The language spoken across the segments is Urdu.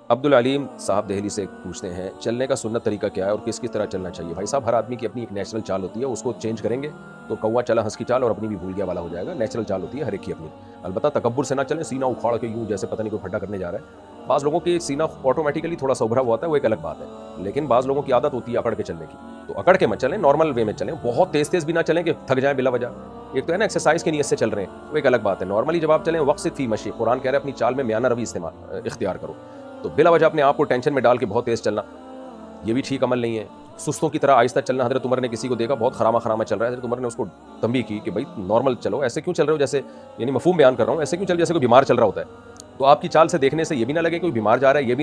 عبدالعلیم صاحب دہلی سے پوچھتے ہیں چلنے کا سنت طریقہ کیا ہے اور کس طرح چلنا چاہیے؟ بھائی صاحب، ہر آدمی کی اپنی ایک نیچرل چال ہوتی ہے، اس کو چینج کریں گے تو کوا چلا ہنس کی چال اور اپنی بھی بھول گیا والا ہو جائے گا۔ نیچرل چال ہوتی ہے ہر ایک کی اپنی، البتہ تکبر سے نہ چلیں، سینہ اکھاڑ کے یوں جیسے پتہ نہیں کوئی کھڈا کرنے جا رہا ہے۔ بعض لوگوں کی سینہ آٹومیٹیکلی تھوڑا سا ابھرا ہوا ہوتا ہے، وہ ایک الگ بات ہے، لیکن بعض لوگوں کی عادت ہوتی ہے اکڑ کے چلنے کی، تو اکڑ کے مت چلیں، نارمل وے میں چلیں، بہت تیز تیز بھی نہ چلیں کہ تھک جائیں بلا وجہ۔ ایک تو ہے نا ایکسرسائز کی نیت سے چل رہے ہیں، وہ ایک الگ بات ہے۔ نارملی جب آپ چلیں وقصد فی مشی، قرآن کہہ رہا ہے اپنی چال میں میانہ روی اختیار کرو، تو بلا وجہ اپنے آپ کو ٹینشن میں ڈال کے بہت تیز چلنا یہ بھی ٹھیک عمل نہیں ہے۔ سستوں کی طرح آہستہ چلنا، حضرت عمر نے کسی کو دیکھا بہت خراما چل رہا ہے، حضرت عمر نے اس کو تنبیہ کی کہ بھائی نارمل چلو، ایسے کیوں چل رہے ہو جیسے، یعنی مفہوم بیان کر رہا ہوں، ایسے کیوں چل جیسے کوئی بیمار چل رہا ہوتا ہے۔ تو آپ کی چال سے دیکھنے سے یہ بھی نہ لگے کوئی بیمار جا رہا ہے، یہ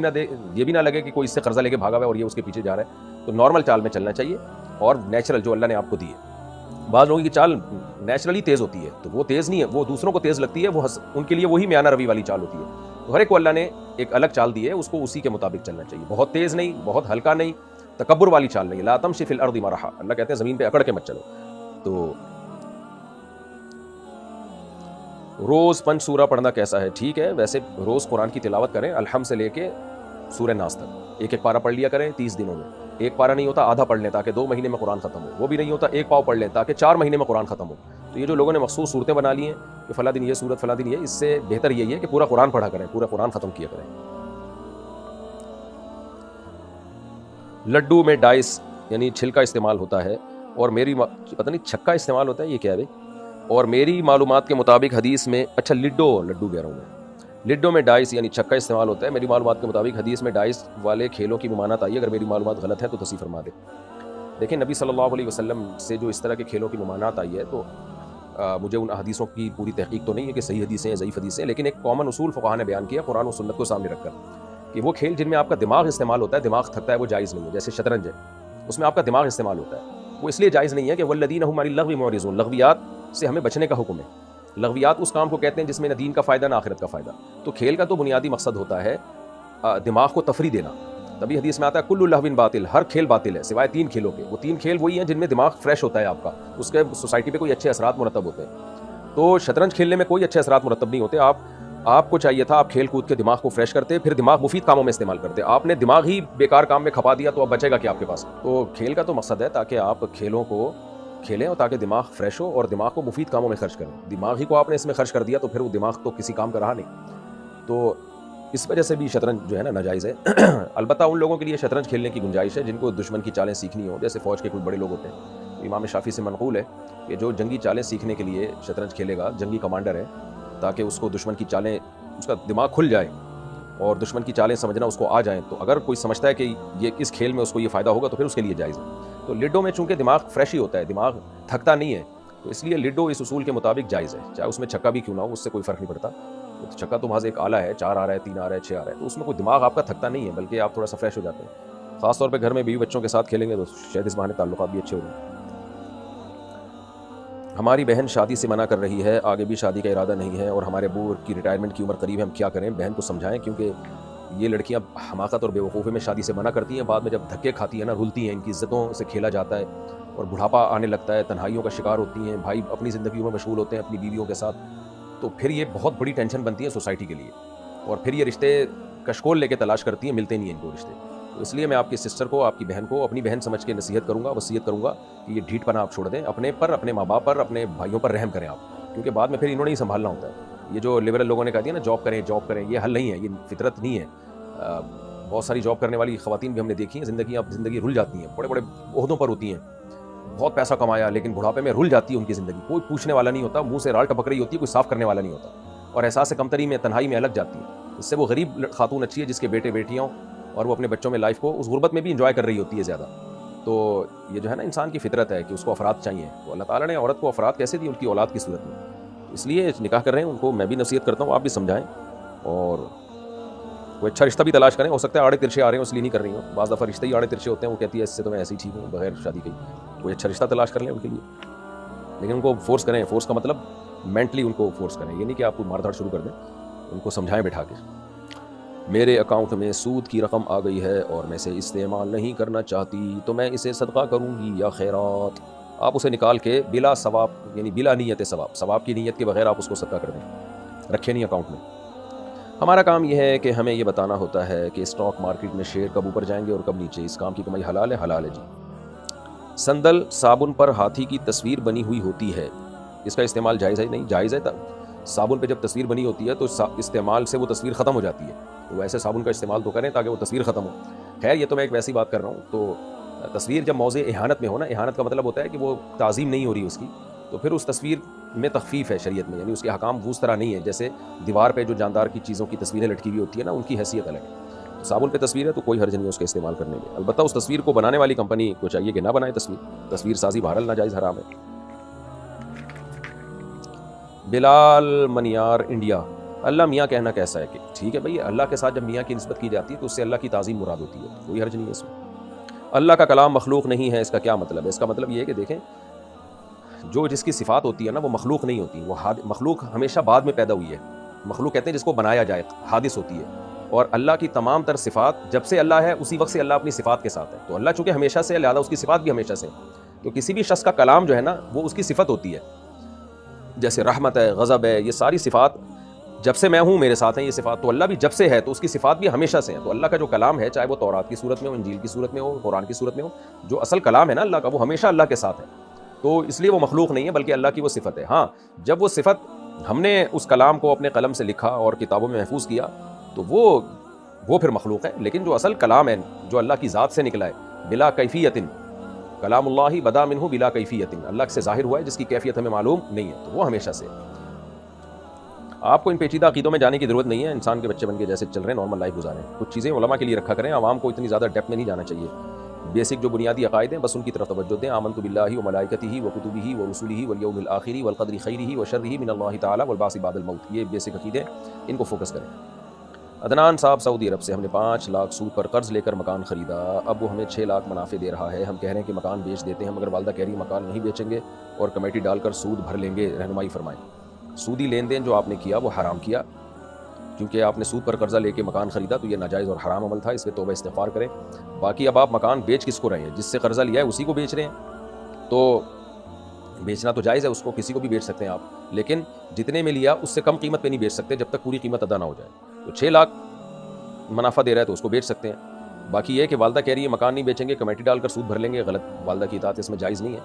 بھی نہ لگے کہ کوئی اس سے قرضہ لے کے بھاگا ہوا ہے اور یہ اس کے پیچھے جا رہا ہے۔ تو نارمل چال میں چلنا چاہیے اور نیچرل جو اللہ نے آپ کو دی ہے۔ بعض لوگوں کی چال نیچرلی تیز ہوتی ہے تو وہ تیز نہیں ہے، وہ دوسروں کو تیز لگتی ہے، وہ ان کے لیے وہی میانہ روی والی چال ہوتی ہے۔ تو ہر ایک کو اللہ نے ایک الگ چال دی ہے، اس کو اسی کے مطابق چلنا چاہیے، بہت تیز نہیں، بہت ہلکا نہیں، تکبر والی چال نہیں۔ لا تمشی فی الارض مرحا، اللہ کہتے ہیں زمین پہ اکڑ کے مت چلو۔ تو روز 5 سورہ پڑھنا کیسا ہے؟ ٹھیک ہے، ویسے روز قرآن کی تلاوت کریں، الحم سے لے کے سورہ ناس تک، ایک پارہ پڑھ لیا کریں 30 دنوں میں۔ ایک پارہ نہیں ہوتا آدھا پڑھ لیں تاکہ 2 مہینے میں قرآن ختم ہو، وہ بھی نہیں ہوتا ایک پاؤ پڑھ لیں تاکہ 4 مہینے میں قرآن ختم ہو۔ تو یہ جو لوگوں نے مخصوص صورتیں بنا لی ہیں کہ فلاں دن یہ صورت، فلاں دن یہ، اس سے بہتر یہی ہے کہ پورا قرآن پڑھا کریں، پورا قرآن ختم کیا کریں۔ لڈو میں ڈائس یعنی چھلکا استعمال ہوتا ہے اور میری پتہ نہیں چھکا استعمال ہوتا ہے، یہ کیا ہے بھائی؟ اور میری معلومات کے مطابق حدیث میں، اچھا لڈو کہہ رہا ہوں میں، لڈو میں ڈائس یعنی چھکا استعمال ہوتا ہے۔ میری معلومات کے مطابق حدیث میں ڈائس والے کھیلوں کی ممانعت آئی ہے، اگر میری معلومات غلط ہے تو تصحیح فرما دے۔ دیکھیں نبی صلی اللہ علیہ وسلم سے جو اس طرح کے کھیلوں کی ممانعت آئی ہے، تو مجھے ان حدیثوں کی پوری تحقیق تو نہیں ہے کہ صحیح حدیثیں ہیں ضعیف حدیثیں، لیکن ایک کامن اصول فقہا نے بیان کیا قرآن و سنت کو سامنے رکھ کر کہ وہ کھیل جن میں آپ کا دماغ استعمال ہوتا ہے، دماغ تھکتا ہے، وہ جائز نہیں ہے۔ جیسے شطرنج ہے، اس میں آپ کا دماغ استعمال ہوتا ہے، وہ اس لیے جائز نہیں ہے کہ والذین هم عن اللغو معرضون، لغویات سے ہمیں بچنے کا حکم ہے۔ لغویات اس کام کو کہتے ہیں جس میں نہ دین کا فائدہ نہ آخرت کا فائدہ۔ تو کھیل کا تو بنیادی مقصد ہوتا ہے دماغ کو تفریح دینا۔ تبھی حدیث میں آتا ہے کل لہو باطل، ہر کھیل باطل ہے سوائے 3 کھیلوں کے۔ وہ 3 کھیل وہی ہیں جن میں دماغ فریش ہوتا ہے آپ کا، اس کے سوسائٹی پہ کوئی اچھے اثرات مرتب ہوتے ہیں۔ تو شطرنج کھیلنے میں کوئی اچھے اثرات مرتب نہیں ہوتے۔ آپ کو چاہیے تھا آپ کھیل کود کے دماغ کو فریش کرتے، پھر دماغ مفید کاموں میں استعمال کرتے۔ آپ نے دماغ ہی بیکار کام میں کھپا دیا تو اب بچے گا کیا آپ کے پاس؟ تو کھیل کا تو مقصد ہے تاکہ آپ کھیلوں کو کھیلیں اور تاکہ دماغ فریش ہو اور دماغ کو مفید کاموں میں خرچ کریں۔ دماغ ہی کو آپ نے اس میں خرچ کر دیا تو پھر وہ دماغ تو کسی کام کا رہا نہیں۔ تو اس وجہ سے بھی شطرنج جو ہے نا ناجائز ہے۔ البتہ ان لوگوں کے لیے شطرنج کھیلنے کی گنجائش ہے جن کو دشمن کی چالیں سیکھنی ہوں، جیسے فوج کے کچھ بڑے لوگ ہوتے ہیں۔ امام شافعی سے منقول ہے کہ جو جنگی چالیں سیکھنے کے لیے شطرنج کھیلے گا، جنگی کمانڈر ہے، تاکہ اس کو دشمن کی چالیں، اس کا دماغ کھل جائے اور دشمن کی چالیں سمجھنا اس کو آ جائیں، تو اگر کوئی سمجھتا ہے کہ یہ اس کھیل میں اس کو یہ فائدہ ہوگا تو پھر اس کے لیے جائز ہے۔ تو لڈو میں چونکہ دماغ فریش ہی ہوتا ہے، دماغ تھکتا نہیں ہے، تو اس لیے لڈو اس اصول کے مطابق جائز ہے، چاہے اس میں چھکا بھی کیوں نہ ہو، اس سے کوئی فرق نہیں پڑتا۔ تو چھکا تو محض ایک آلہ ہے، 4 آ رہا ہے، 3 آ رہا ہے، 6 آ رہا ہے، تو اس میں کوئی دماغ آپ کا تھکتا نہیں ہے، بلکہ آپ تھوڑا سا فریش ہو جاتے ہیں۔ خاص طور پہ گھر میں بیوی بچوں کے ساتھ کھیلیں گے تو شاید اس بہانے تعلقات بھی اچھے ہو جائیں۔ ہماری بہن شادی سے منع کر رہی ہے، آگے بھی شادی کا ارادہ نہیں ہے اور ہمارے ابو کی ریٹائرمنٹ کی عمر قریب ہے، ہم کیا کریں؟ بہن کو سمجھائیں، کیونکہ یہ لڑکیاں حماقت اور بے وقوفی میں شادی سے منع کرتی ہیں، بعد میں جب دھکے کھاتی ہیں نا، رلتی ہیں، ان کی عزتوں سے کھیلا جاتا ہے اور بڑھاپا آنے لگتا ہے، تنہائیوں کا شکار ہوتی ہیں، بھائی اپنی زندگیوں میں مشغول ہوتے ہیں اپنی بیویوں کے ساتھ، تو پھر یہ بہت بڑی ٹینشن بنتی ہے سوسائٹی کے لیے، اور پھر یہ رشتے کشکول لے کے تلاش کرتی ہیں، ملتے نہیں ہیں ان کو رشتے۔ تو اس لیے میں آپ کی سسٹر کو، آپ کی بہن کو اپنی بہن سمجھ کے نصیحت کروں گا، وصیت کروں گا کہ یہ ڈھیٹ پنا آپ چھوڑ دیں، اپنے پر، اپنے ماں باپ پر، اپنے بھائیوں پر رحم کریں آپ، کیونکہ بعد میں پھر انہوں نے ہی سنبھالنا ہوتا ہے۔ یہ جو لبرل لوگوں نے کہا دیا نا جاب کریں، یہ حل نہیں ہے، یہ فطرت نہیں ہے۔ بہت ساری جاب کرنے والی خواتین بھی ہم نے دیکھی ہیں، زندگی رل جاتی ہیں، بڑے بڑے عہدوں پر ہوتی ہیں، بہت پیسہ کمایا لیکن بڑھاپے میں رل جاتی ہے ان کی زندگی، کوئی پوچھنے والا نہیں ہوتا، منہ سے رال ٹپک رہی ہوتی ہے، کوئی صاف کرنے والا نہیں ہوتا، اور احساس کمتری میں، تنہائی میں الگ جاتی ہے۔ اس سے وہ غریب خاتون اچھی ہے جس کے بیٹے بیٹیاں ہوں اور وہ اپنے بچوں میں لائف کو اس غربت میں بھی انجوائے کر رہی ہوتی ہے زیادہ۔ تو یہ جو ہے نا انسان کی فطرت ہے کہ اس کو افراد چاہیے، تو اللہ تعالیٰ نے عورت کو افراد کیسے دی؟ ان کی اولاد کی صورت میں، اس لیے نکاح کر رہے ہیں ان کو میں بھی نصیحت کرتا ہوں، آپ بھی سمجھائیں، اور کوئی اچھا رشتہ بھی تلاش کریں۔ ہو سکتا ہے آڑے ترچے آ رہے ہیں اس لیے نہیں کر رہی ہوں، بعض دفعہ رشتے ہی آڑے ترچے ہوتے ہیں، وہ کہتی ہے اس سے تو میں ایسے ہی ٹھیک ہوں بغیر شادی کے، کوئی اچھا رشتہ تلاش کر لیں ان کے لیے، لیکن ان کو فورس کریں، فورس کا مطلب مینٹلی ان کو فورس کریں، یہ نہیں کہ آپ کو مار دھاڑ شروع کر دیں، ان کو سمجھائیں بٹھا کے۔ میرے اکاؤنٹ میں سود کی رقم آ گئی ہے اور میں اسے استعمال نہیں کرنا چاہتی، تو میں اسے صدقہ کروں گی یا خیرات؟ آپ اسے نکال کے بلا ثواب، یعنی بلا نیت ثواب کی نیت کے بغیر آپ اس کو صدقہ کر دیں، رکھے نہیں اکاؤنٹ میں۔ ہمارا کام یہ ہے کہ ہمیں یہ بتانا ہوتا ہے کہ اسٹاک مارکیٹ میں شیئر کب اوپر جائیں گے اور کب نیچے، اس کام کی کمائی حلال ہے جی۔ سندل صابن پر ہاتھی کی تصویر بنی ہوئی ہوتی ہے، اس کا استعمال جائز ہے؟ نہیں جائز ہے۔ صابن پہ جب تصویر بنی ہوتی ہے تو استعمال سے وہ تصویر ختم ہو جاتی ہے، تو ویسے صابن کا استعمال تو کریں تاکہ وہ تصویر ختم ہو۔ خیر یہ تو میں ایک ویسی بات کر رہا ہوں، تو تصویر جب موضع اہانت میں ہو نا، اہانت کا مطلب ہوتا ہے کہ وہ تعظیم نہیں ہو رہی اس کی، تو پھر اس تصویر میں تخفیف ہے شریعت میں، یعنی اس کے احکام وہ اس طرح نہیں ہے جیسے دیوار پہ جو جاندار کی چیزوں کی تصویریں لٹکی ہوئی ہوتی ہیں نا، ان کی حیثیت الگ ہے۔ صابن پہ تصویر ہے تو کوئی حرج نہیں ہے اس کے استعمال کرنے میں، البتہ اس تصویر کو بنانے والی کمپنی کو چاہیے کہ نہ بنائے تصویر سازی بہرحال ناجائز حرام ہے۔ بلال منیار انڈیا، اللہ میاں کہنا کیسا ہے؟ کہ ٹھیک ہے بھائی، اللہ کے ساتھ جب میاں کی نسبت کی جاتی ہے تو اس سے اللہ کی تعظیم مراد ہوتی ہے، کوئی حرج نہیں ہے اس میں۔ اللہ کا کلام مخلوق نہیں ہے، اس کا کیا مطلب ہے؟ اس کا مطلب یہ ہے کہ دیکھیں، جو جس کی صفات ہوتی ہے نا وہ مخلوق نہیں ہوتی، وہ مخلوق ہمیشہ بعد میں پیدا ہوئی ہے۔ مخلوق کہتے ہیں جس کو بنایا جائے، حادث ہوتی ہے، اور اللہ کی تمام تر صفات جب سے اللہ ہے اسی وقت سے اللہ اپنی صفات کے ساتھ ہے، تو اللہ چونکہ ہمیشہ سے ہے لہٰذا اس کی صفات بھی ہمیشہ سے، تو کسی بھی شخص کا کلام جو ہے نا وہ اس کی صفت ہوتی ہے، جیسے رحمت ہے، غضب ہے، یہ ساری صفات جب سے میں ہوں میرے ساتھ ہیں یہ صفات، تو اللہ بھی جب سے ہے تو اس کی صفات بھی ہمیشہ سے ہیں۔ تو اللہ کا جو کلام ہے چاہے وہ تورات کی صورت میں ہو، انجیل کی صورت میں ہو، قرآن کی صورت میں ہو، جو اصل کلام ہے نا اللہ کا وہ ہمیشہ اللہ کے ساتھ ہے، تو اس لیے وہ مخلوق نہیں ہے بلکہ اللہ کی وہ صفت ہے۔ ہاں جب وہ صفت ہم نے اس کلام کو اپنے قلم سے لکھا اور کتابوں میں محفوظ کیا تو وہ پھر مخلوق ہے، لیکن جو اصل کلام ہے جو اللہ کی ذات سے نکلا ہے، بلا کیفیت، کلام اللہ بدا منہ بلا کیفیت، اللہ سے ظاہر ہوا ہے جس کی کیفیت ہمیں معلوم نہیں ہے، تو وہ ہمیشہ سے۔ آپ کو ان پیچیدہ عقیدوں میں جانے کی ضرورت نہیں ہے، انسان کے بچے بن کے جیسے چل رہے ہیں نارمل لائف گزاریں، کچھ چیزیں علماء کے لیے رکھا کریں، عوام کو اتنی زیادہ ڈیپ میں نہیں جانا چاہیے۔ بیسک جو بنیادی عقائد ہیں بس ان کی طرف توجہ دیں، آمنت باللہ وملائکتہ وکتبہ ورسلہ والیوم الآخر والقدر خیرہ وشرہ من اللہ تعالی والبعث بعد الموت، یہ بیسک عقیدے ان کو فوکس کریں۔ عدنان صاحب سعودی عرب سے، ہم نے 5 لاکھ سود پر قرض لے کر مکان خریدا، اب وہ ہمیں 6 لاکھ منافع دے رہا ہے، ہم کہہ رہے ہیں کہ مکان بیچ دیتے ہیں مگر والدہ کہہ رہی ہے مکان نہیں بیچیں گے اور کمیٹی ڈال کر سود بھر لیں گے، رہنمائی فرمائیں۔ سودی لین دین جو آپ نے کیا وہ حرام کیا، کیونکہ آپ نے سود پر قرضہ لے کے مکان خریدا تو یہ ناجائز اور حرام عمل تھا، اس پہ توبہ استغفار کریں۔ باقی اب آپ مکان بیچ کس کو رہے ہیں؟ جس سے قرضہ لیا ہے اسی کو بیچ رہے ہیں، تو بیچنا تو جائز ہے، اس کو کسی کو بھی بیچ سکتے ہیں آپ، لیکن جتنے میں لیا اس سے کم قیمت پہ نہیں بیچ سکتے جب تک پوری قیمت ادا نہ ہو جائے۔ تو 6 لاکھ منافع دے رہا ہے تو اس کو بیچ سکتے ہیں۔ باقی یہ کہ والدہ کہہ رہی ہے مکان نہیں بیچیں گے، کمیٹی ڈال کر سود بھر لیں گے، غلط، والدہ کی اطاعت اس میں جائز نہیں ہے۔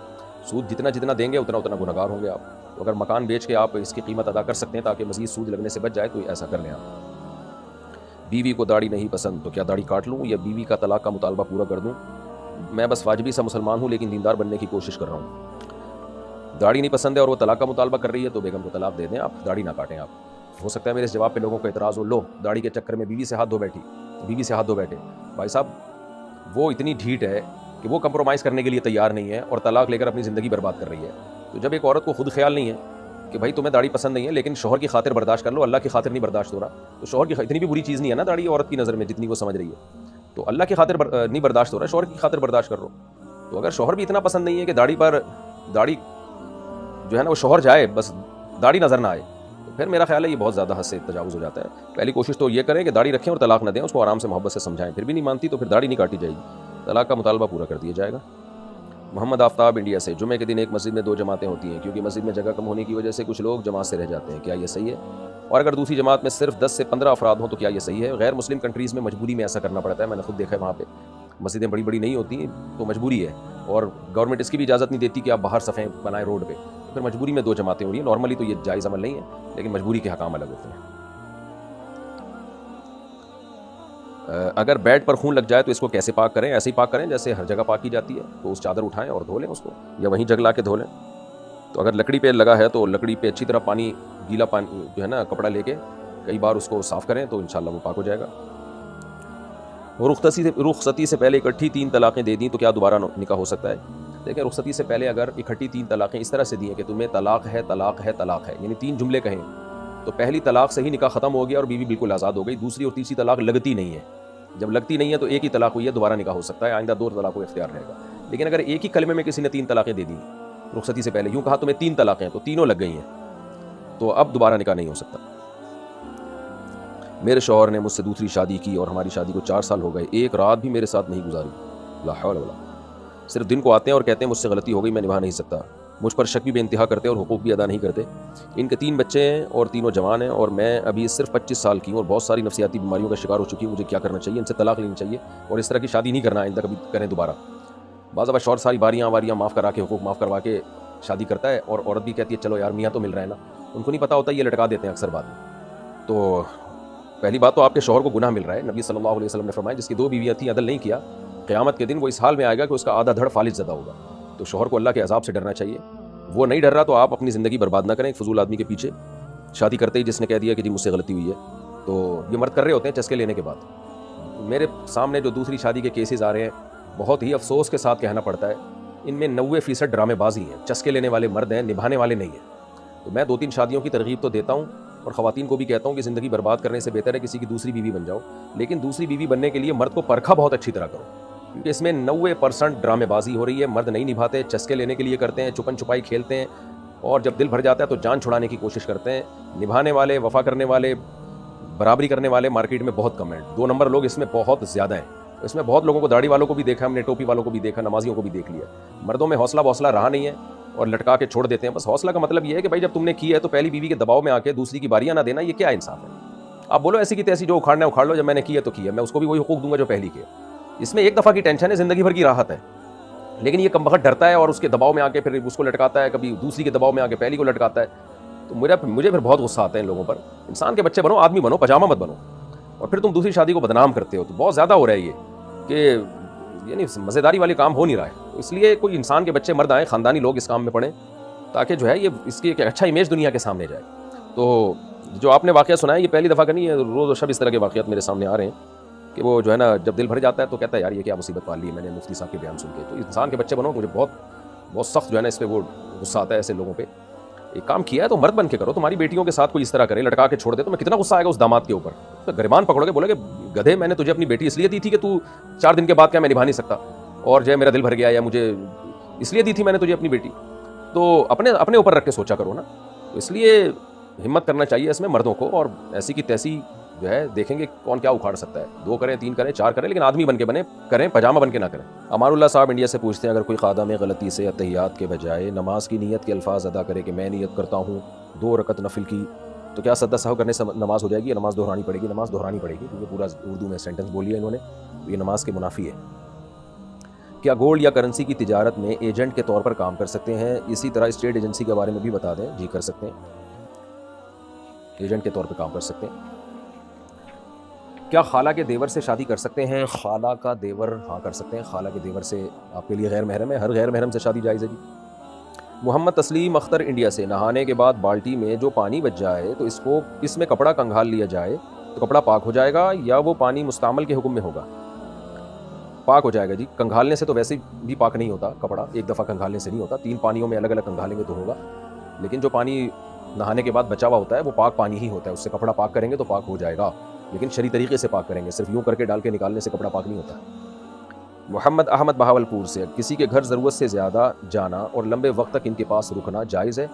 سود جتنا جتنا دیں گے اتنا اتنا گنہگار ہوں گے آپ، تو اگر مکان بیچ کے آپ اس کی قیمت ادا کر سکتے ہیں تاکہ مزید سود لگنے سے بچ جائے تو ایسا کر لیں آپ۔ بیوی کو داڑھی نہیں پسند تو کیا داڑھی کاٹ لوں یا بیوی کا طلاق کا مطالبہ پورا کر دوں؟ میں بس واجبی سا مسلمان ہوں لیکن دیندار بننے کی کوشش کر رہا ہوں۔ داڑھی نہیں پسند ہے اور وہ طلاق کا مطالبہ کر رہی ہے تو بیگم کو طلاق دے دیں، آپ داڑھی نہ کاٹیں۔ آپ ہو سکتا ہے میرے اس جواب پہ لوگوں کو اعتراض ہو، لو داڑھی کے چکر میں بیوی سے ہاتھ دھو بیٹھے۔ بھائی صاحب وہ اتنی ڈھیٹ ہے کہ وہ کمپرومائز کرنے کے لیے تیار نہیں ہے اور طلاق لے کر اپنی زندگی برباد کر رہی ہے۔ تو جب ایک عورت کو خود خیال نہیں ہے کہ بھائی تمہیں داڑھی پسند نہیں ہے لیکن شوہر کی خاطر برداشت کر لو، اللہ کی خاطر نہیں برداشت ہو رہا، تو شوہر کی اتنی بھی بری چیز نہیں ہے نا داڑھی عورت کی نظر میں جتنی وہ سمجھ رہی ہے، تو اللہ کی خاطر نہیں برداشت ہو رہا، شوہر کی خاطر برداشت کر لو۔ تو اگر شوہر بھی اتنا پسند نہیں ہے کہ داڑھی جو ہے نا وہ شوہر جائے بس داڑھی نظر نہ آئے، تو پھر میرا خیال ہے یہ بہت زیادہ حد سے تجاوز ہو جاتا ہے۔ پہلی کوشش تو یہ کریں کہ داڑھی رکھیں اور طلاق نہ دیں، اس کو آرام سے محبت سے سمجھائیں، پھر بھی نہیں مانتی تو پھر داڑھی نہیں کاٹی جائے گی، طلاق کا مطالبہ پورا کر دیا جائے گا۔ محمد آفتاب انڈیا سے، جمعے کے دن ایک مسجد میں 2 جماعتیں ہوتی ہیں کیونکہ مسجد میں جگہ کم ہونے کی وجہ سے کچھ لوگ جماعت سے رہ جاتے ہیں، کیا یہ صحیح ہے؟ اور اگر دوسری جماعت میں صرف 10 سے 15 افراد ہوں تو کیا یہ صحیح ہے؟ غیر مسلم کنٹریز میں مجبوری میں ایسا کرنا پڑتا ہے، میں نے خود دیکھا ہے، وہاں پہ مسجدیں بڑی بڑی نہیں ہوتی تو مجبوری ہے، اور گورنمنٹ اس کی بھی اجازت نہیں دیتی کہ آپ باہر صفیں بنائیں روڈ پہ، تو پھر مجبوری میں 2 جماعتیں ہو رہی ہیں۔ نارملی تو یہ جائز عمل نہیں ہے لیکن مجبوری کے حکام الگ ہوتے ہیں۔ اگر بیڈ پر خون لگ جائے تو اس کو کیسے پاک کریں؟ ایسے ہی پاک کریں جیسے ہر جگہ پاک کی جاتی ہے، تو اس چادر اٹھائیں اور دھو لیں اس کو، یا وہیں جگ لا کے دھو لیں۔ تو اگر لکڑی پہ لگا ہے تو لکڑی پہ اچھی طرح پانی، گیلا پانی جو ہے نا کپڑا لے کے کئی بار اس کو صاف کریں تو انشاءاللہ وہ پاک ہو جائے گا۔ رخصتی سے پہلے اکٹھی 3 طلاقیں دے دیں تو کیا دوبارہ نکاح ہو سکتا ہے؟ دیکھیں رخصتی سے پہلے اگر اکٹھی 3 طلاقیں اس طرح سے دیں کہ تمہیں طلاق ہے طلاق ہے طلاق ہے، یعنی 3 جملے کہیں، تو پہلی طلاق سے ہی نکاح ختم ہو گیا اور بیوی بالکل آزاد ہو گئی، دوسری اور تیسری طلاق لگتی نہیں ہے، جب لگتی نہیں ہے تو ایک ہی طلاق ہوئی ہے، دوبارہ نکاح ہو سکتا ہے، آئندہ 2 طلاقوں کا اختیار رہے گا۔ لیکن اگر ایک ہی کلمے میں کسی نے 3 طلاقیں دے دیں رخصتی سے پہلے، یوں کہا تمہیں 3 طلاقیں ہیں تو تینوں لگ گئی ہیں، تو اب دوبارہ نکاح نہیں ہو سکتا۔ میرے شوہر نے مجھ سے دوسری شادی کی اور ہماری شادی کو 4 سال ہو گئے، ایک رات بھی میرے ساتھ نہیں گزاری، لا حول ولا، صرف دن کو آتے ہیں اور کہتے ہیں مجھ سے غلطی ہو گئی میں نبھا نہیں سکتا، مجھ پر شک بھی بے انتہا کرتے اور حقوق بھی ادا نہیں کرتے. ان کے 3 بچے ہیں اور تینوں جوان ہیں، اور میں ابھی صرف 25 سال کی ہوں اور بہت ساری نفسیاتی بیماریوں کا شکار ہو چکی ہوں. مجھے کیا کرنا چاہیے؟ ان سے طلاق لینی چاہیے اور اس طرح کی شادی نہیں کرنا آئندہ کبھی کریں دوبارہ. بعض دفعہ شوہر ساری واریاں معاف کرا کے، حقوق معاف کروا کے شادی کرتا ہے، اور عورت بھی کہتی ہے چلو یار میاں تو مل رہا ہے نا. ان کو نہیں پتہ ہوتا یہ لٹکا دیتے ہیں اکثر بعد میں. تو پہلی بات تو آپ کے شوہر کو گناہ مل رہا ہے. نبی صلی اللہ علیہ وسلم نے فرمایا جس کی 2 بیویاں تھیں عدل نہیں کیا، قیامت کے دن وہ اس حال میں آئے گا کہ اس کا آدھا دھڑ فالج زدہ ہوگا. تو شوہر کو اللہ کے عذاب سے ڈرنا چاہیے. وہ نہیں ڈر رہا تو آپ اپنی زندگی برباد نہ کریں ایک فضول آدمی کے پیچھے. شادی کرتے ہی جس نے کہہ دیا کہ جی مجھ سے غلطی ہوئی ہے، تو یہ مرد کر رہے ہوتے ہیں چسکے لینے کے بعد. میرے سامنے جو دوسری شادی کے کیسز آ رہے ہیں، بہت ہی افسوس کے ساتھ کہنا پڑتا ہے، ان میں 90% ڈرامے بازی ہیں. چسکے لینے والے مرد ہیں، نبھانے والے نہیں ہیں. تو میں 2-3 شادیوں کی ترغیب تو دیتا ہوں، اور خواتین کو بھی کہتا ہوں کہ زندگی برباد کرنے سے بہتر ہے کسی کی دوسری بیوی بن جاؤ. لیکن دوسری بیوی بننے کے لیے مرد کو پرکھا بہت اچھی طرح کرو، کیونکہ اس میں 90% ڈرامے بازی ہو رہی ہے. مرد نہیں نبھاتے، چسکے لینے کے لیے کرتے ہیں، چھپن چھپائی کھیلتے ہیں، اور جب دل بھر جاتا ہے تو جان چھڑانے کی کوشش کرتے ہیں. نبھانے والے، وفا کرنے والے، برابری کرنے والے مارکیٹ میں بہت کم ہیں. 2 نمبر لوگ اس میں بہت زیادہ ہیں. اس میں بہت لوگوں کو، داڑھی والوں کو بھی دیکھا ہم نے، ٹوپی والوں کو بھی دیکھا، نمازیوں کو بھی دیکھ لیا. مردوں میں حوصلہ رہا نہیں ہے اور لٹکا کے چھوڑ دیتے ہیں. بس حوصلہ کا مطلب یہ ہے کہ بھائی جب تم نے کی ہے تو پہلی بیوی کے دباؤ میں آ کے دوسری کی باریاں نہ دینا. یہ کیا انصاف ہے؟ آپ بولو ایسی کی تیسی جو اکھاڑنا ہے اکھاڑ لو، جب میں نے کی ہے تو کی ہے، میں اس کو بھی وہی حقوق دوں گا جو پہلی کے. اس میں ایک دفعہ کی ٹینشن ہے، زندگی بھر کی راحت ہے. لیکن یہ کم وقت ڈرتا ہے اور اس کے دباؤ میں آ کے پھر اس کو لٹکاتا ہے، کبھی دوسری کے دباؤ میں آ کے پہلی کو لٹکاتا ہے. تو مجھے پھر بہت غصہ آتا ہے ان لوگوں پر. انسان کے بچے بنو، آدمی بنو، پجامہ مت بنو، اور پھر تم دوسری شادی کو بدنام کرتے ہو. تو بہت زیادہ ہو رہا ہے یہ، کہ یعنی مزیداری والے کام ہو نہیں رہا ہے. اس لیے کوئی انسان کے بچے مرد آئیں، خاندانی لوگ اس کام میں پڑیں، تاکہ جو ہے یہ اس کی ایک اچھا امیج دنیا کے سامنے جائے. تو جو آپ نے واقعہ سنا ہے یہ پہلی دفعہ کا نہیں ہے، روز و شب اس طرح کے واقعات میرے سامنے آ رہے ہیں کہ وہ جو ہے نا جب دل بھر جاتا ہے تو کہتا ہے یار یہ کیا مصیبت پال لی ہے میں نے مفتی صاحب کے بیان سن کے. تو انسان کے بچے بنو. مجھے بہت سخت جو ہے نا اس پہ وہ غصہ آتا ہے ایسے لوگوں پہ. ایک کام کیا ہے تو مرد بن کے کرو. تمہاری بیٹیوں کے ساتھ کوئی اس طرح کرے، لٹکا کے چھوڑ دے، تو میں کتنا غصہ آئے گا اس داماد کے اوپر. تو گریبان پکڑو گے، بولے کہ گدھے میں نے تجھے اپنی بیٹی اس لیے دی تھی کہ تو 4 دن کے بعد کیا میں نبھا نہیں سکتا، اور جو ہے میرا دل بھر گیا، یا مجھے اس لیے دی تھی میں نے تجھے اپنی بیٹی. تو اپنے اوپر رکھ کے سوچا کرو نا. تو اس لیے ہمت کرنا چاہیے اس میں مردوں کو، اور ایسی کی تیسی جو ہے دیکھیں گے کون کیا اکھاڑ سکتا ہے. 2 کریں، 3 کریں، 4 کریں، لیکن آدمی بن کے بنے کریں، پجامہ بن کے نہ کریں. امان اللہ صاحب انڈیا سے پوچھتے ہیں اگر کوئی خادہ میں غلطی سے اتحیات کے بجائے نماز کی نیت کے الفاظ ادا کرے کہ میں نیت کرتا ہوں 2 رکعت نفل کی، تو کیا سجدہ سہو کرنے سے نماز ہو جائے گی یا نماز دہرانی پڑے گی؟ نماز دہرانی پڑے گی، کیونکہ پورا اردو میں سینٹنس بولی ہے انہوں نے، تو یہ نماز کے منافی ہے. کیا گولڈ یا کرنسی کی تجارت میں ایجنٹ کے طور پر کام کر سکتے ہیں؟ اسی طرح اسٹیٹ ایجنسی کے بارے میں بھی بتا دیں. جی کر سکتے ہیں، ایجنٹ کے طور پہ کام کر سکتے ہیں. کیا خالہ کے دیور سے شادی کر سکتے ہیں؟ خالہ کا دیور ہاں کر سکتے ہیں. خالہ کے دیور سے آپ کے لیے غیر محرم ہے، ہر غیر محرم سے شادی جائز ہے. جی محمد تسلیم اختر انڈیا سے، نہانے کے بعد بالٹی میں جو پانی بچ جائے تو اس میں کپڑا کنگھال لیا جائے تو کپڑا پاک ہو جائے گا یا وہ پانی مستعمل کے حکم میں ہوگا؟ پاک ہو جائے گا جی. کنگھالنے سے تو ویسے بھی پاک نہیں ہوتا کپڑا، ایک دفعہ کنگھالنے سے نہیں ہوتا. 3 پانیوں میں الگ الگ کنگھالیں گے تو ہوگا. لیکن جو پانی نہانے کے بعد بچا ہوا ہوتا ہے وہ پاک پانی ہی ہوتا ہے، اس سے کپڑا پاک کریں گے تو پاک ہو جائے گا، لیکن شرعی طریقے سے پاک کریں گے. صرف یوں کر کے ڈال کے نکالنے سے کپڑا پاک نہیں ہوتا. محمد احمد بہاولپور سے، کسی کے گھر ضرورت سے زیادہ جانا اور لمبے وقت تک ان کے پاس رکنا جائز ہے؟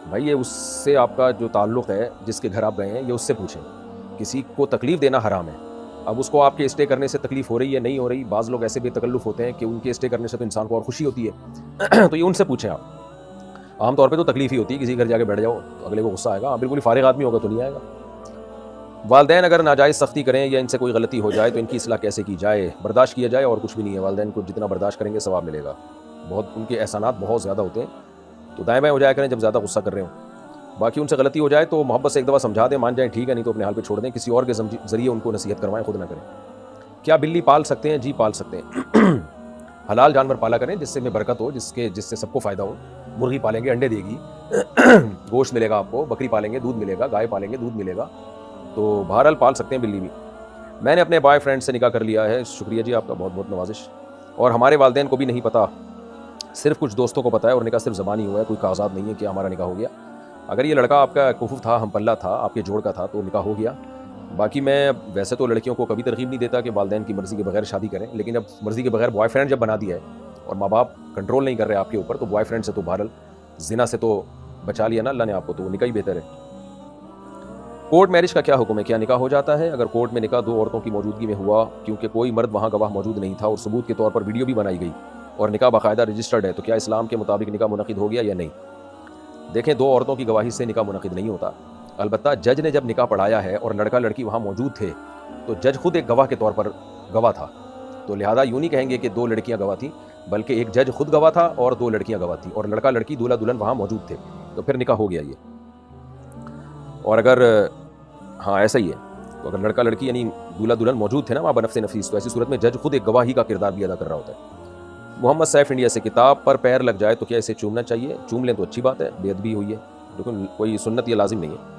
بھائی یہ اس سے آپ کا جو تعلق ہے، جس کے گھر آپ گئے ہیں، یہ اس سے پوچھیں. کسی کو تکلیف دینا حرام ہے. اب اس کو آپ کے اسٹے کرنے سے تکلیف ہو رہی ہے نہیں ہو رہی، بعض لوگ ایسے بے تکلف ہوتے ہیں کہ ان کے اسٹے کرنے سے تو انسان کو اور خوشی ہوتی ہے تو یہ ان سے پوچھیں آپ. عام طور پہ تو تکلیف ہی ہوتی ہے، کسی گھر جا کے بیٹھ جاؤ تو اگلے کو غصہ آئے گا. بالکل فارغ آدمی ہوگا تو نہیں آئے گا. والدین اگر ناجائز سختی کریں یا ان سے کوئی غلطی ہو جائے تو ان کی اصلاح کیسے کی جائے؟ برداشت کیا جائے اور کچھ بھی نہیں ہے. والدین کو جتنا برداشت کریں گے ثواب ملے گا. ان کے احسانات بہت زیادہ ہوتے ہیں، تو دائیں بائیں ہو جایا کریں جب زیادہ غصہ کر رہے ہوں. باقی ان سے غلطی ہو جائے تو محبت سے ایک دفعہ سمجھا دیں، مان جائیں ٹھیک ہے، نہیں تو اپنے حال پہ چھوڑ دیں. کسی اور کے ذریعے ان کو نصیحت کروائیں، خود نہ کریں. کیا بلی پال سکتے ہیں؟ جی پال سکتے ہیں. حلال جانور پالا کریں جس سے میں برکت ہو، جس سے سب کو فائدہ ہو. مرغی پالیں گے انڈے دے گی، گوشت ملے گا آپ کو. بکری پالیں گے دودھ ملے گا. گائے پالیں گے دودھ ملے گا. تو بہرحال پال سکتے ہیں بلی بھی. میں نے اپنے بوائے فرینڈ سے نکاح کر لیا ہے. شکریہ جی آپ کا، بہت بہت نوازش. اور ہمارے والدین کو بھی نہیں پتہ، صرف کچھ دوستوں کو پتہ ہے، اور نکاح صرف زبانی ہوا ہے، کوئی کاغذات نہیں ہے کہ ہمارا نکاح ہو گیا. اگر یہ لڑکا آپ کا کفو تھا، ہم پلہ تھا، آپ کے جوڑ کا تھا، تو نکاح ہو گیا. باقی میں ویسے تو لڑکیوں کو کبھی ترغیب نہیں دیتا کہ والدین کی مرضی کے بغیر شادی کریں، لیکن اب مرضی کے بغیر بوائے فرینڈ جب بنا دیا ہے اور ماں باپ کنٹرول نہیں کر رہے آپ کے اوپر، تو بوائے فرینڈ سے تو بہرحال زنا سے تو بچا لیا نا اللہ نے آپ کو، تو نکاح ہی بہتر ہے. کورٹ میرج کا کیا حکم ہے؟ کیا نکاح ہو جاتا ہے اگر کورٹ میں نکاح 2 عورتوں کی موجودگی میں ہوا، کیونکہ کوئی مرد وہاں گواہ موجود نہیں تھا اور ثبوت کے طور پر ویڈیو بھی بنائی گئی؟ اور نکاح باقاعدہ رجسٹرڈ ہے تو کیا اسلام کے مطابق نکاح منعقد ہو گیا یا نہیں؟ دیکھیں، دو عورتوں کی گواہی سے نکاح منعقد نہیں ہوتا، البتہ جج نے جب نکاح پڑھایا ہے اور لڑکا لڑکی وہاں موجود تھے تو جج خود ایک گواہ کے طور پر گواہ تھا، تو لہذا یوں نہیں کہیں گے کہ دو لڑکیاں گواہ تھیں، بلکہ ایک جج خود گواہ تھا اور دو لڑکیاں گواہ تھیں، اور لڑکا لڑکی دولہا دلہن وہاں موجود تھے، تو پھر نکاح ہو گیا یہ۔ اور اگر ہاں ایسا ہی ہے، تو اگر لڑکا لڑکی یعنی دولہا دلہن موجود تھے نا وہاں بنفس نفیس، تو ایسی صورت میں جج خود ایک گواہی کا کردار بھی ادا کر رہا ہوتا ہے۔ محمد سیف انڈیا سے، کتاب پر پیر لگ جائے تو کیا اسے چومنا چاہیے؟ چوم لیں تو اچھی بات ہے، بے ادبی ہوئی ہے، لیکن کوئی سنت یا لازم نہیں ہے۔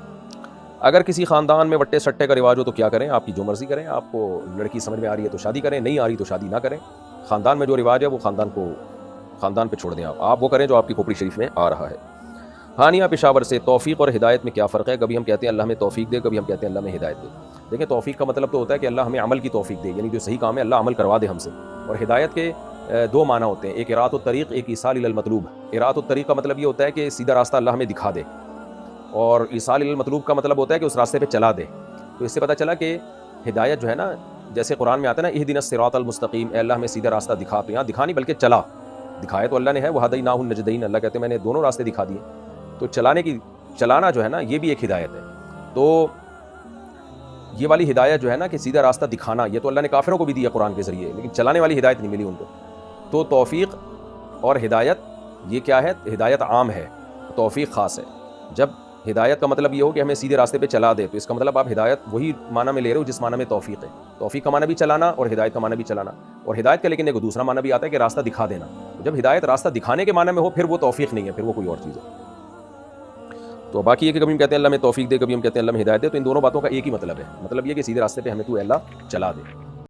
اگر کسی خاندان میں وٹے سٹے کا رواج ہو تو کیا کریں؟ آپ کی جو مرضی کریں، آپ کو لڑکی سمجھ میں آ رہی ہے تو شادی کریں، نہیں آ رہی تو شادی نہ کریں۔ خاندان میں جو رواج ہے وہ خاندان پہ چھوڑ دیں، آپ وہ کریں جو آپ کی کھوپڑی شریف میں آ رہا ہے۔ ہانیہ پشاور سے، توفیق اور ہدایت میں کیا فرق ہے؟ کبھی ہم کہتے ہیں اللہ ہمیں توفیق دے، کبھی ہم کہتے ہیں اللہ ہمیں ہدایت دے۔ دیکھیں، توفیق کا مطلب تو ہوتا ہے کہ اللہ ہمیں عمل کی توفیق دے، یعنی جو صحیح کام ہے اللہ عمل کروا دے ہم سے، اور ہدایت کے دو معنی ہوتے ہیں، ایک اراۃ الطریق، ایک ایصال الی المطلوب۔ اراۃ الطریق کا مطلب یہ ہوتا ہے کہ سیدھا راستہ اللہ ہمیں دکھا دے، اور ایصال الی المطلوب کا مطلب ہوتا ہے کہ اس راستے پہ چلا دے۔ تو اس سے پتہ چلا کہ ہدایت جو ہے نا، جیسے قرآن میں آتا ہے نا اہدنا الصراط المستقیم، اے اللہ ہمیں سیدھا راستہ دکھا، تو یہاں دکھا نہیں بلکہ چلا، دکھایا تو اللہ نے ہے، وہدیناہ النجدین، اللہ کہتے ہیں میں نے دونوں راستے دکھا دیے۔ تو چلانا جو ہے نا یہ بھی ایک ہدایت ہے۔ تو یہ والی ہدایت جو ہے نا کہ سیدھا راستہ دکھانا، یہ تو اللہ نے کافروں کو بھی دیا قرآن کے ذریعے، لیکن چلانے والی ہدایت نہیں ملی ان کو۔ تو توفیق اور ہدایت یہ کیا ہے؟ ہدایت عام ہے، توفیق خاص ہے۔ جب ہدایت کا مطلب یہ ہو کہ ہمیں سیدھے راستے پہ چلا دے، تو اس کا مطلب آپ ہدایت وہی معنی میں لے رہے ہو جس معنی میں توفیق ہے۔ توفیق کا معنی بھی چلانا اور ہدایت کا معنی بھی چلانا، اور ہدایت کا لیکن ایک دوسرا معنی بھی آتا ہے کہ راستہ دکھا دینا۔ جب ہدایت راستہ دکھانے کے معنی میں ہو پھر وہ توفیق نہیں ہے، پھر وہ کوئی اور چیز ہے۔ تو باقی یہ کہ کبھی ہم کہتے ہیں اللہ ہمیں توفیق دے، کبھی ہم کہتے ہیں اللہ ہمیں ہدایت دے، تو ان دونوں باتوں کا ایک ہی مطلب ہے، مطلب یہ کہ سیدھے راستے پہ ہمیں تو اللہ چلا دے۔